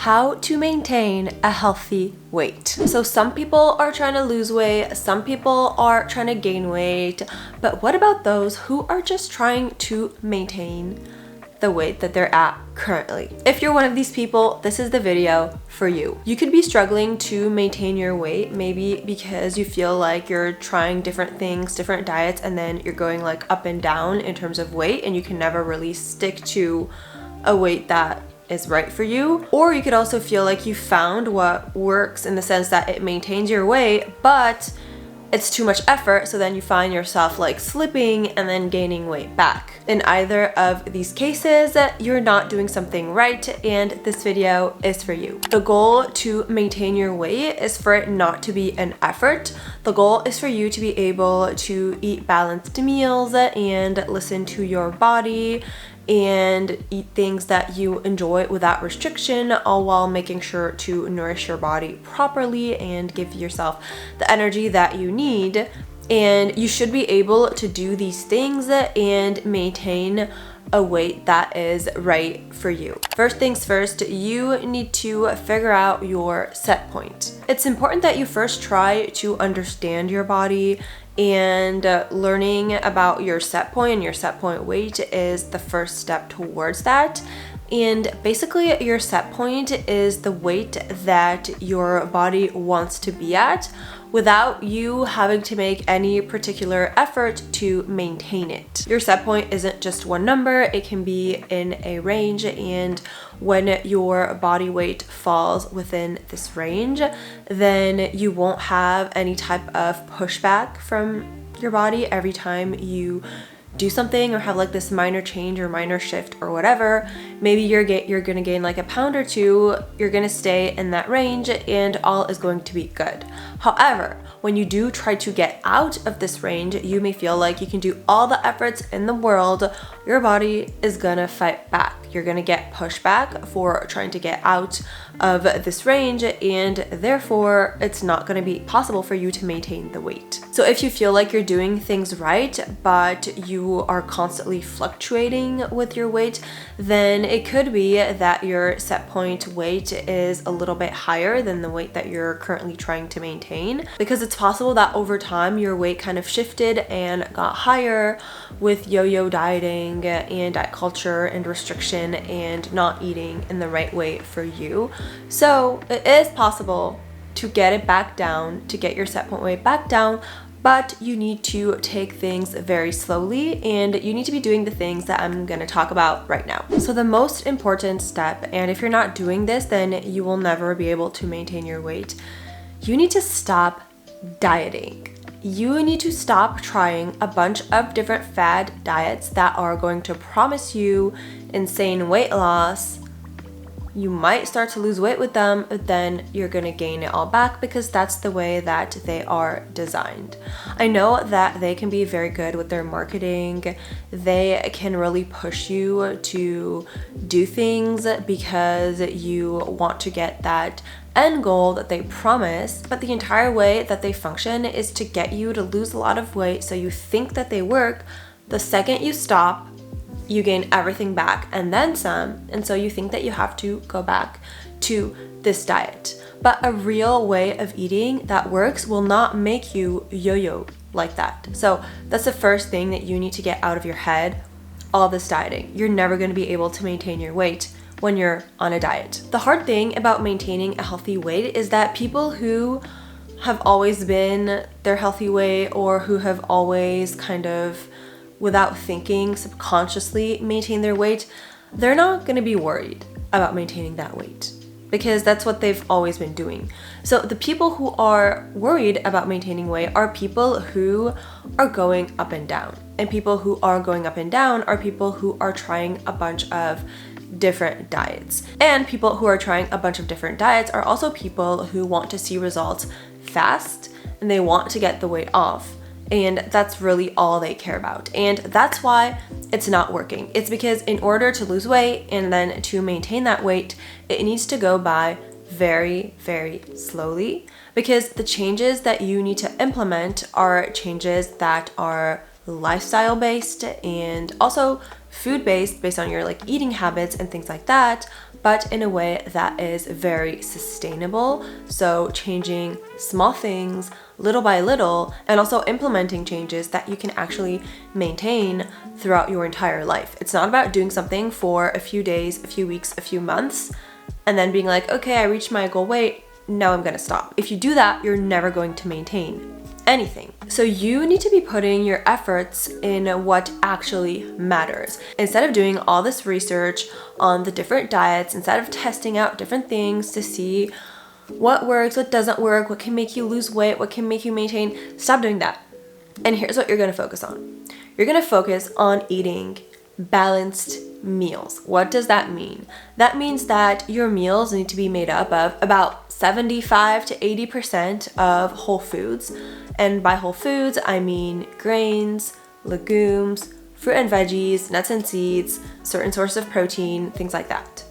how to maintain a healthy weight. So some people are trying to lose weight, some people are trying to gain weight, but what about those who are just trying to maintain the weight that they're at currently? If you're one of these people, this is the video for you. You could be struggling to maintain your weight, maybe because you feel like you're trying different things, different diets, and then you're going like up and down in terms of weight, and you can never really stick to a weight that is right for you. Or you could also feel like you found what works in the sense that it maintains your weight, but it's too much effort, so then you find yourself like slipping and then gaining weight back. In either of these cases, you're not doing something right, and this video is for you. The goal to maintain your weight is for it not to be an effort. The goal is for you to be able to eat balanced meals and listen to your body and eat things that you enjoy without restriction, all while making sure to nourish your body properly and give yourself the energy that you need. And you should be able to do these things and maintain a weight that is right for you. First things first, you need to figure out your set point. It's important that you first try to understand your body, and learning about your set point and your set point weight is the first step towards that. And basically your set point is the weight that your body wants to be at without you having to make any particular effort to maintain it. Your set point isn't just one number, it can be in a range, and when your body weight falls within this range, then you won't have any type of pushback from your body every time you do something or have like this minor change or minor shift or whatever. Maybe you're gonna gain like a pound or two, you're gonna stay in that range and all is going to be good. However, when you do try to get out of this range, you may feel like you can do all the efforts in the world, your body is gonna fight back. You're gonna get pushback for trying to get out of this range, and therefore it's not gonna be possible for you to maintain the weight. So if you feel like you're doing things right, but you are constantly fluctuating with your weight, then it could be that your set point weight is a little bit higher than the weight that you're currently trying to maintain, because it's possible that over time your weight kind of shifted and got higher with yo-yo dieting and diet culture and restriction and not eating in the right way for you. So it is possible to get it back down, to get your set point weight back down, but you need to take things very slowly, and you need to be doing the things that I'm going to talk about right now. So the most important step, and if you're not doing this, then you will never be able to maintain your weight, you need to stop dieting. You need to stop trying a bunch of different fad diets that are going to promise you insane weight loss. You might start to lose weight with them, but then you're gonna gain it all back because that's the way that they are designed. I know that they can be very good with their marketing. They can really push you to do things because you want to get that end goal that they promise, but the entire way that they function is to get you to lose a lot of weight, so you think that they work. The second you stop, you gain everything back and then some, and so you think that you have to go back to this diet. But a real way of eating that works will not make you yo-yo like that. So that's the first thing that you need to get out of your head. All this dieting, you're never going to be able to maintain your weight when you're on a diet. The hard thing about maintaining a healthy weight is that people who have always been their healthy weight, or who have always kind of without thinking subconsciously maintain their weight, they're not going to be worried about maintaining that weight because that's what they've always been doing. So the people who are worried about maintaining weight are people who are going up and down, and people who are going up and down are people who are trying a bunch of different diets, and people who are trying a bunch of different diets are also people who want to see results fast and they want to get the weight off. And that's really all they care about. And that's why it's not working. It's because in order to lose weight and then to maintain that weight, it needs to go by very, very slowly, because the changes that you need to implement are changes that are lifestyle based and also food based, based on your like eating habits and things like that, but in a way that is very sustainable. So changing small things little by little, and also implementing changes that you can actually maintain throughout your entire life. It's not about doing something for a few days, a few weeks, a few months, and then being like, okay, I reached my goal weight, now I'm gonna stop. If you do that, you're never going to maintain anything. So you need to be putting your efforts in what actually matters. Instead of doing all this research on the different diets, instead of testing out different things to see what works, what doesn't work, what can make you lose weight, what can make you maintain, stop doing that. And here's what you're gonna focus on. You're gonna focus on eating balanced meals. What does that mean? That means that your meals need to be made up of about 75 to 80% of whole foods. And by whole foods, I mean grains, legumes, fruit and veggies, nuts and seeds, certain sources of protein, things like that.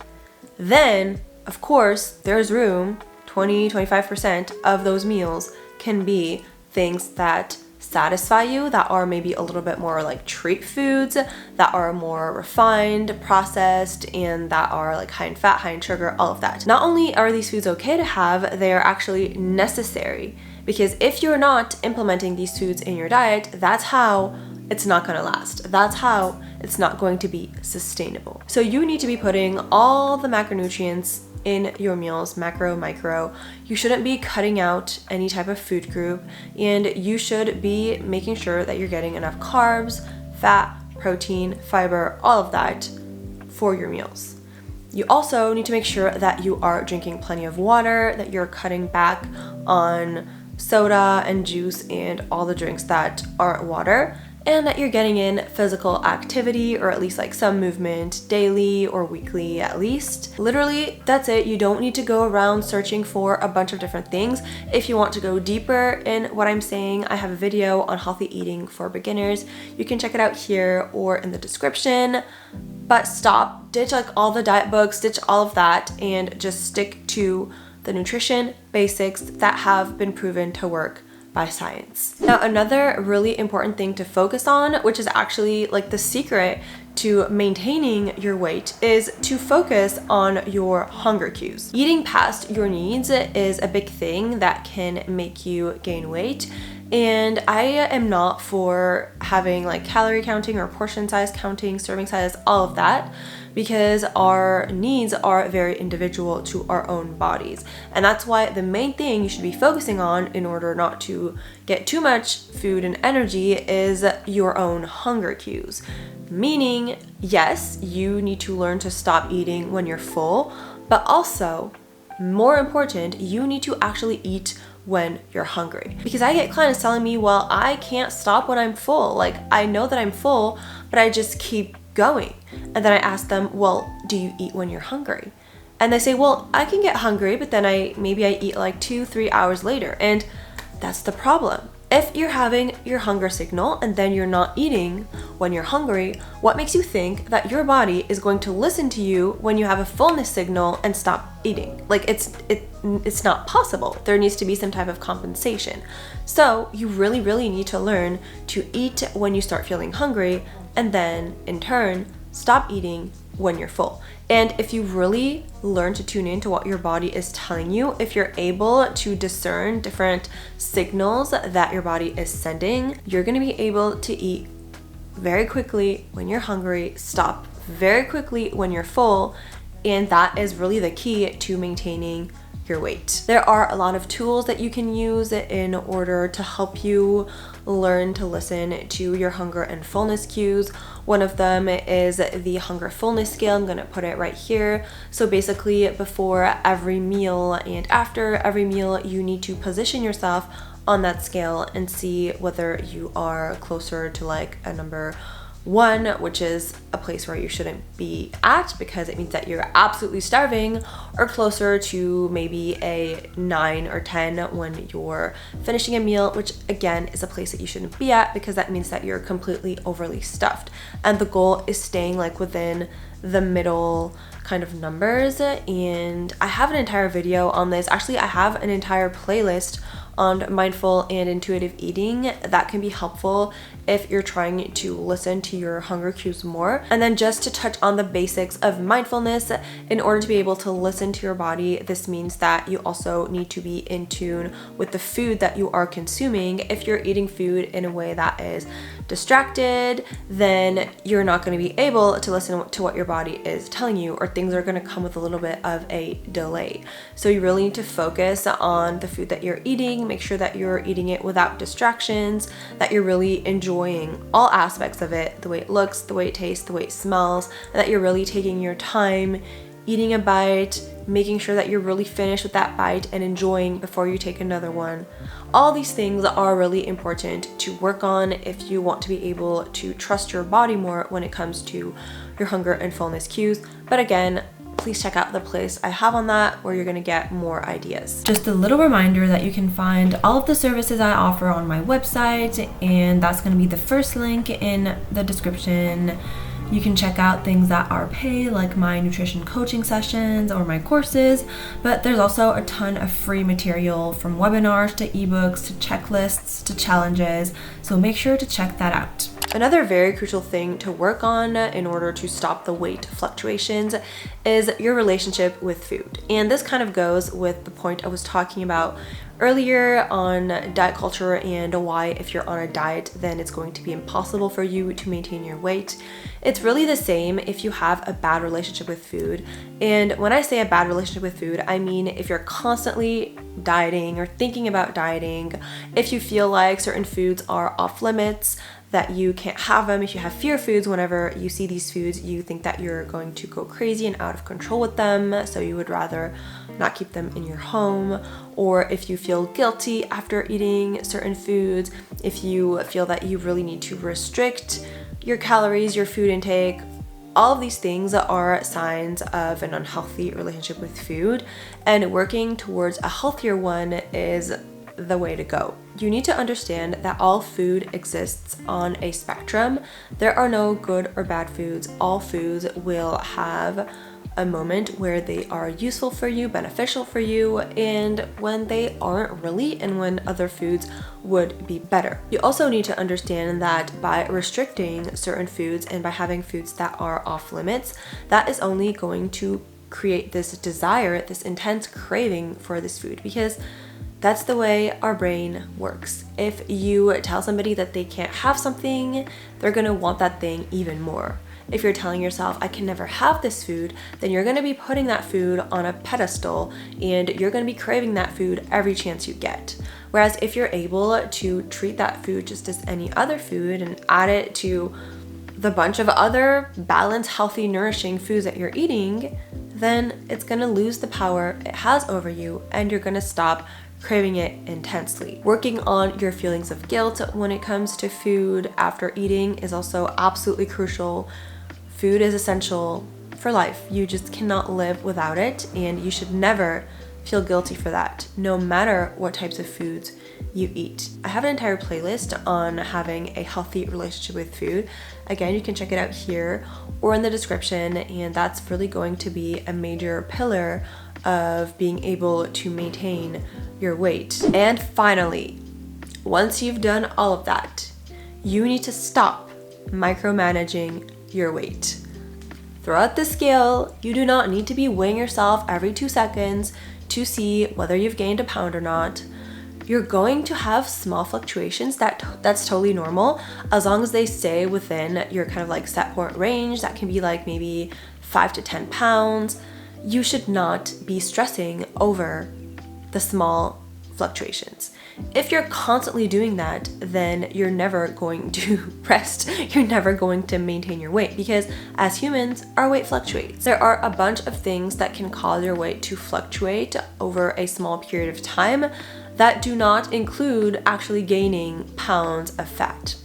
Then, of course, there's room, 20-25% of those meals can be things that satisfy you, that are maybe a little bit more like treat foods, that are more refined, processed, and that are like high in fat, high in sugar, all of that. Not only are these foods okay to have, they are actually necessary, because if you're not implementing these foods in your diet, that's how it's not gonna last. That's how it's not going to be sustainable. So you need to be putting all the macronutrients in your meals, macro, micro. You shouldn't be cutting out any type of food group, and you should be making sure that you're getting enough carbs, fat, protein, fiber, all of that for your meals. You also need to make sure that you are drinking plenty of water, that you're cutting back on soda and juice and all the drinks that aren't water, and that you're getting in physical activity, or at least like some movement daily or weekly at least. Literally, that's it. You don't need to go around searching for a bunch of different things. If you want to go deeper in what I'm saying, I have a video on healthy eating for beginners. You can check it out here or in the description. But stop, ditch like all the diet books, ditch all of that, and just stick to the nutrition basics that have been proven to work by science. Now, another really important thing to focus on, which is actually like the secret to maintaining your weight, is to focus on your hunger cues. Eating past your needs is a big thing that can make you gain weight. And I am not for having like calorie counting or portion size counting, serving size, all of that, because our needs are very individual to our own bodies. And that's why the main thing you should be focusing on in order not to get too much food and energy is your own hunger cues. Meaning, yes, you need to learn to stop eating when you're full, but also, more important, you need to actually eat when you're hungry. Because I get clients telling me, well, I can't stop when I'm full. Like, I know that I'm full, but I just keep going. And then I ask them, well, do you eat when you're hungry? And they say, well, I can get hungry, but then maybe I eat like 2-3 hours later. And that's the problem. If you're having your hunger signal and then you're not eating when you're hungry, what makes you think that your body is going to listen to you when you have a fullness signal and stop eating? Like, it's not possible. There needs to be some type of compensation. So you really, really need to learn to eat when you start feeling hungry, and then in turn, stop eating when you're full. And if you really learn to tune into what your body is telling you, if you're able to discern different signals that your body is sending, you're gonna be able to eat very quickly when you're hungry, stop very quickly when you're full, and that is really the key to maintaining your weight. There are a lot of tools that you can use in order to help you learn to listen to your hunger and fullness cues. One of them is the hunger fullness scale. I'm gonna put it right here. So basically, before every meal and after every meal, you need to position yourself on that scale and see whether you are closer to like a number 1, which is a place where you shouldn't be at because it means that you're absolutely starving, or closer to maybe a 9 or 10 when you're finishing a meal, which again is a place that you shouldn't be at because that means that you're completely overly stuffed. And the goal is staying like within the middle kind of numbers. And I have an entire video on this. Actually, I have an entire playlist on mindful and intuitive eating. That can be helpful if you're trying to listen to your hunger cues more. And then just to touch on the basics of mindfulness, in order to be able to listen to your body, this means that you also need to be in tune with the food that you are consuming. If you're eating food in a way that is distracted, then you're not going to be able to listen to what your body is telling you, or things are going to come with a little bit of a delay. So you really need to focus on the food that you're eating, make sure that you're eating it without distractions, that you're really enjoying all aspects of it, the way it looks, the way it tastes, the way it smells, and that you're really taking your time eating a bite, making sure that you're really finished with that bite and enjoying before you take another one. All these things are really important to work on if you want to be able to trust your body more when it comes to your hunger and fullness cues. But again, please check out the playlist I have on that where you're going to get more ideas. Just a little reminder that you can find all of the services I offer on my website, and that's going to be the first link in the description. You can check out things that are paid, like my nutrition coaching sessions or my courses, but there's also a ton of free material, from webinars to ebooks to checklists to challenges, so make sure to check that out. Another very crucial thing to work on in order to stop the weight fluctuations is your relationship with food. And this kind of goes with the point I was talking about earlier on diet culture and why if you're on a diet then it's going to be impossible for you to maintain your weight. It's really the same if you have a bad relationship with food. And when I say a bad relationship with food, I mean if you're constantly dieting or thinking about dieting, if you feel like certain foods are off limits, that you can't have them, if you have fear foods, whenever you see these foods you think that you're going to go crazy and out of control with them, so you would rather not keep them in your home. Or if you feel guilty after eating certain foods, if you feel that you really need to restrict your calories, your food intake, all of these things are signs of an unhealthy relationship with food, and working towards a healthier one is the way to go. You need to understand that all food exists on a spectrum. There are no good or bad foods. All foods will have a moment where they are useful for you, beneficial for you, and when they aren't really, and when other foods would be better. You also need to understand that by restricting certain foods and by having foods that are off limits, that is only going to create this desire, this intense craving for this food, because that's the way our brain works. If you tell somebody that they can't have something, they're gonna want that thing even more. If you're telling yourself, I can never have this food, then you're gonna be putting that food on a pedestal and you're gonna be craving that food every chance you get. Whereas if you're able to treat that food just as any other food and add it to the bunch of other balanced, healthy, nourishing foods that you're eating, then it's gonna lose the power it has over you and you're gonna stop craving it intensely. Working on your feelings of guilt when it comes to food after eating is also absolutely crucial. Food is essential for life. You just cannot live without it, and you should never feel guilty for that, no matter what types of foods you eat. I have an entire playlist on having a healthy relationship with food. Again, you can check it out here or in the description, and that's really going to be a major pillar of being able to maintain your weight. And finally, once you've done all of that, you need to stop micromanaging your weight. Throw out the scale. You do not need to be weighing yourself every 2 seconds to see whether you've gained a pound or not. You're going to have small fluctuations. That's totally normal, as long as they stay within your kind of like set point range. That can be like maybe 5 to 10 pounds. You should not be stressing over the small fluctuations. If you're constantly doing that, then you're never going to rest. You're never going to maintain your weight, because as humans, our weight fluctuates. There are a bunch of things that can cause your weight to fluctuate over a small period of time that do not include actually gaining pounds of fat.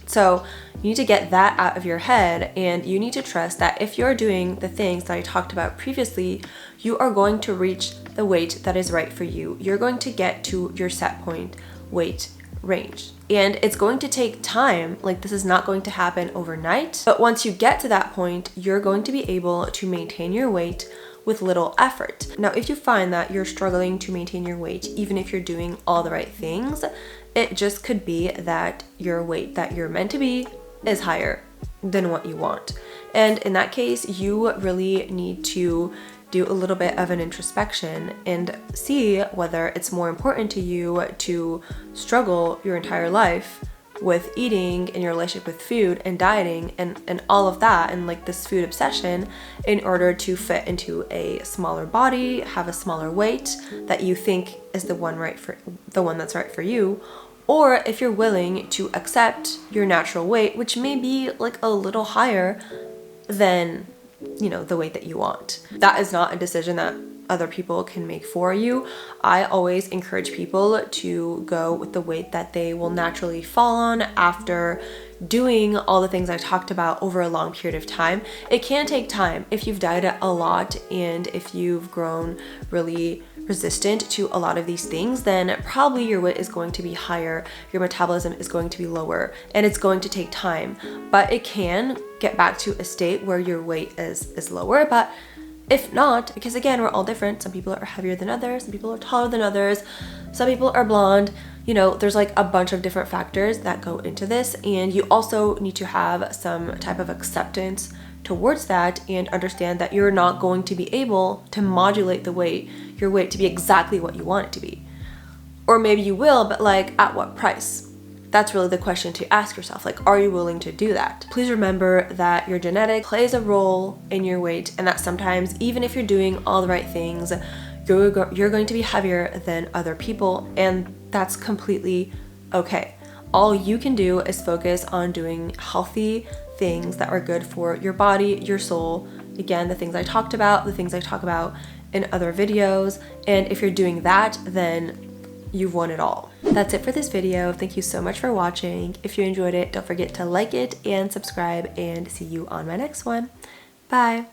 So you need to get that out of your head, and you need to trust that if you're doing the things that I talked about previously, you are going to reach the weight that is right for you. You're going to get to your set point weight range. And it's going to take time. Like, this is not going to happen overnight. But once you get to that point, you're going to be able to maintain your weight with little effort. Now, if you find that you're struggling to maintain your weight, even if you're doing all the right things, it just could be that your weight that you're meant to be is higher than what you want. And in that case, you really need to do a little bit of an introspection and see whether it's more important to you to struggle your entire life with eating and your relationship with food and dieting and all of that, and like this food obsession, in order to fit into a smaller body, have a smaller weight that you think is the one that's right for you, or if you're willing to accept your natural weight, which may be like a little higher than, you know, the weight that you want. That is not a decision that other people can make for you. I always encourage people to go with the weight that they will naturally fall on after doing all the things I talked about over a long period of time. It can take time. If you've dieted a lot and if you've grown really resistant to a lot of these things, then probably your weight is going to be higher, your metabolism is going to be lower, and it's going to take time. But it can get back to a state where your weight is lower. But if not, because again, we're all different. Some people are heavier than others, some people are taller than others, some people are blonde. You know, there's like a bunch of different factors that go into this, and you also need to have some type of acceptance towards that and understand that you're not going to be able to modulate your weight to be exactly what you want it to be. Or maybe you will, but like at what price? That's really the question to ask yourself. Like, are you willing to do that? Please remember that your genetic plays a role in your weight, and that sometimes, even if you're doing all the right things, you're going to be heavier than other people, and that's completely okay. All you can do is focus on doing healthy things that are good for your body, your soul. Again, the things I talked about, the things I talk about in other videos. And if you're doing that, then you've won it all. That's it for this video. Thank you so much for watching. If you enjoyed it, don't forget to like it and subscribe, and see you on my next one. Bye.